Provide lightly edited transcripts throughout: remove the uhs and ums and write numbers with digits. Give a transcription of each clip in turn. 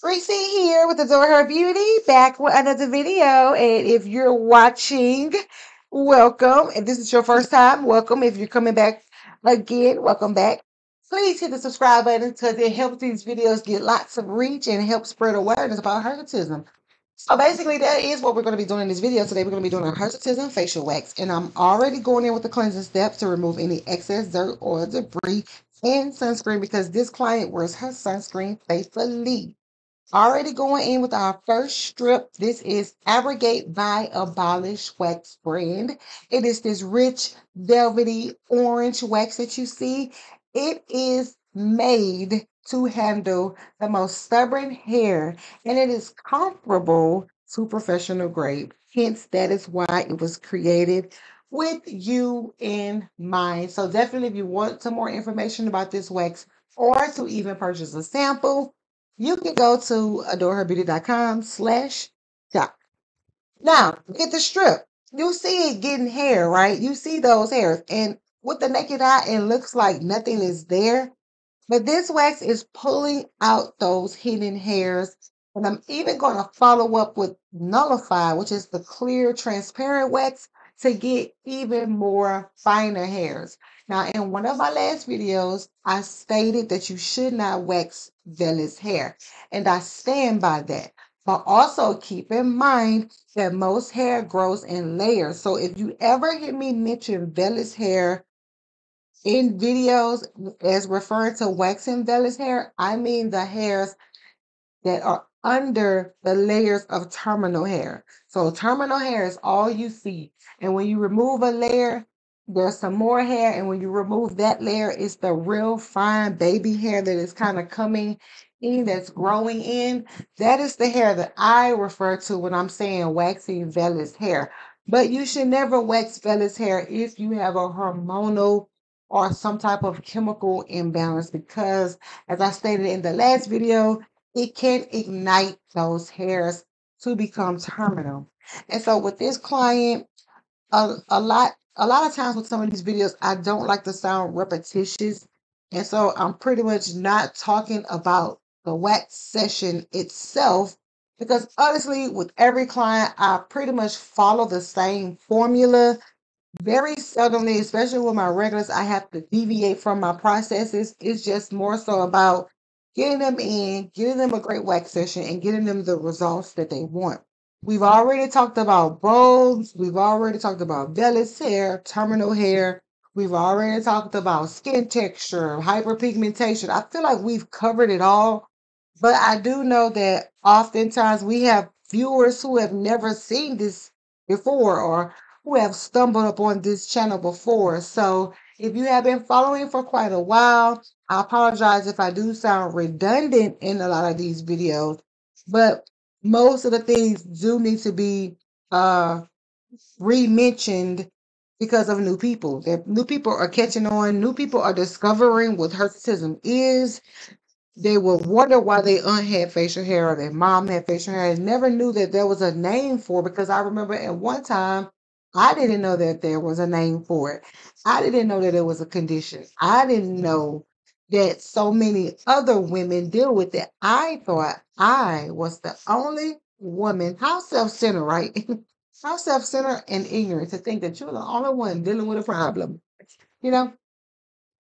Reese here with Adore Her Beauty, back with another video. And if you're watching, welcome. If this is your first time, welcome. If you're coming back again, welcome back. Please hit the subscribe button because it helps these videos get lots of reach and help spread awareness about hirsutism. So basically, that is what we're going to be doing in this video today. We're going to be doing a hirsutism facial wax, and I'm already going in with the cleansing steps to remove any excess dirt or debris and sunscreen because this client wears her sunscreen faithfully. Already going in with our first strip. This is Abrogate by Abolish Wax brand. It is this rich, velvety orange wax that you see. It is made to handle the most stubborn hair, and it is comparable to professional grade. Hence, that is why it was created with you in mind. So definitely, if you want some more information about this wax or to even purchase a sample, you can go to adoreherbeauty.com/shop. Now, get the strip. You see it getting hair, right? You see those hairs. And with the naked eye, it looks like nothing is there. But this wax is pulling out those hidden hairs. And I'm even going to follow up with Nullify, which is the clear, transparent wax to get even more finer hairs. Now, in one of my last videos, I stated that you should not wax vellus hair. And I stand by that. But also keep in mind that most hair grows in layers. So if you ever hear me mention vellus hair in videos as referring to waxing vellus hair, I mean the hairs that are under the layers of terminal hair. So terminal hair is all you see. And when you remove a layer, there's some more hair. And when you remove that layer, it's the real fine baby hair that is kind of coming in, that's growing in. That is the hair that I refer to when I'm saying waxing vellus hair. But you should never wax vellus hair if you have a hormonal or some type of chemical imbalance because, as I stated in the last video, it can ignite those hairs to become terminal. And so with this client, a lot of times with some of these videos, I don't like to sound repetitious. And so I'm pretty much not talking about the wax session itself because honestly, with every client, I pretty much follow the same formula. Very seldomly, especially with my regulars, I have to deviate from my processes. It's just more so about getting them in, getting them a great wax session, and getting them the results that they want. We've already talked about bulbs. We've already talked about vellus hair, terminal hair. We've already talked about skin texture, hyperpigmentation. I feel like we've covered it all. But I do know that oftentimes we have viewers who have never seen this before or who have stumbled upon this channel before. So if you have been following for quite a while, I apologize if I do sound redundant in a lot of these videos, but most of the things do need to be re-mentioned because of new people. That new people are catching on, new people are discovering what hirsutism is. They will wonder why their aunt had facial hair or their mom had facial hair and never knew that there was a name for it, because I remember at one time I didn't know that there was a name for it. I didn't know that it was a condition. I didn't know that so many other women deal with it. I thought I was the only woman. How self-centered, right? How self-centered and ignorant to think that you're the only one dealing with a problem, you know?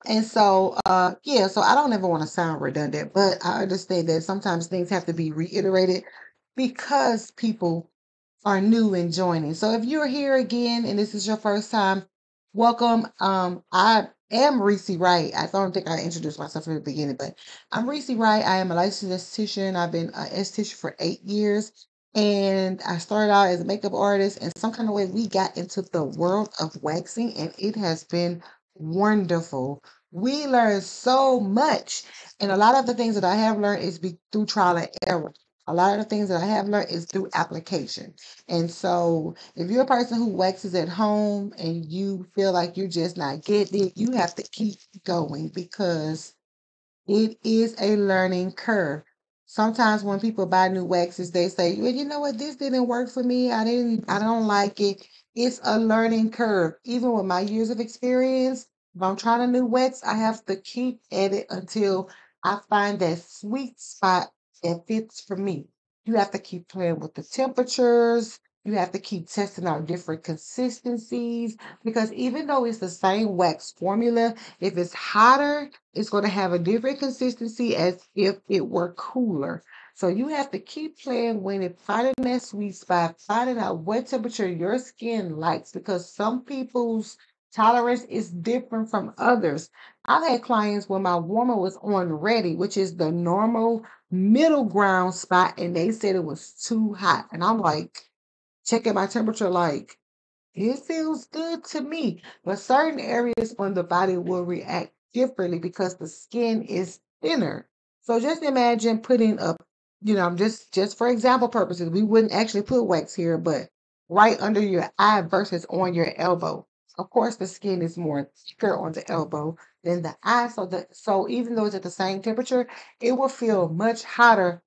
And so, yeah, so I don't ever want to sound redundant, but I understand that sometimes things have to be reiterated because people are new and joining. So if you're here again and this is your first time, welcome. I am Reese Wright. I don't think I introduced myself in the beginning, but I'm Reese Wright. I am a licensed esthetician. I've been an esthetician for 8 years. And I started out as a makeup artist, and some kind of way we got into the world of waxing, and it has been wonderful. We learned so much, and a lot of the things that I have learned is through trial and error. A lot of the things that I have learned is through application. And so, if you're a person who waxes at home and you feel like you're just not getting it, you have to keep going because it is a learning curve. Sometimes when people buy new waxes, they say, well, you know what, this didn't work for me. I don't like it. It's a learning curve. Even with my years of experience, if I'm trying a new wax, I have to keep at it until I find that sweet spot that fits for me. You have to keep playing with the temperatures. You have to keep testing out different consistencies because even though it's the same wax formula, if it's hotter, it's going to have a different consistency as if it were cooler. So you have to keep playing when it finding that sweet spot, finding out what temperature your skin likes because some people's tolerance is different from others. I've had clients when my warmer was on ready, which is the normal middle ground spot, and they said it was too hot. And I'm like, checking my temperature, like, it feels good to me. But certain areas on the body will react differently because the skin is thinner. So just imagine putting up, I'm just for example purposes, we wouldn't actually put wax here, but right under your eye versus on your elbow. Of course, the skin is more thicker on the elbow than the eye. So even though it's at the same temperature, it will feel much hotter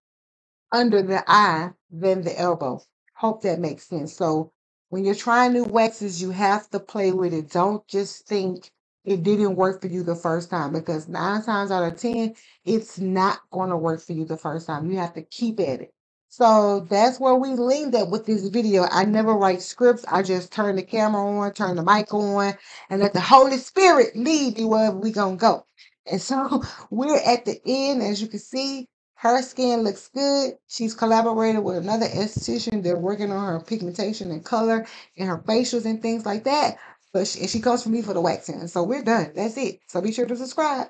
under the eye than the elbow. Hope that makes sense. So when you're trying new waxes, you have to play with it. Don't just think it didn't work for you the first time because 9 times out of 10, it's not going to work for you the first time. You have to keep at it. So that's where we leaned at with this video. I never write scripts. I just turn the camera on, turn the mic on, and let the Holy Spirit lead me wherever we going to go. And so we're at the end, as you can see. Her skin looks good. She's collaborated with another esthetician. They're working on her pigmentation and color and her facials and things like that. And she comes from me for the waxing. So we're done. That's it. So be sure to subscribe.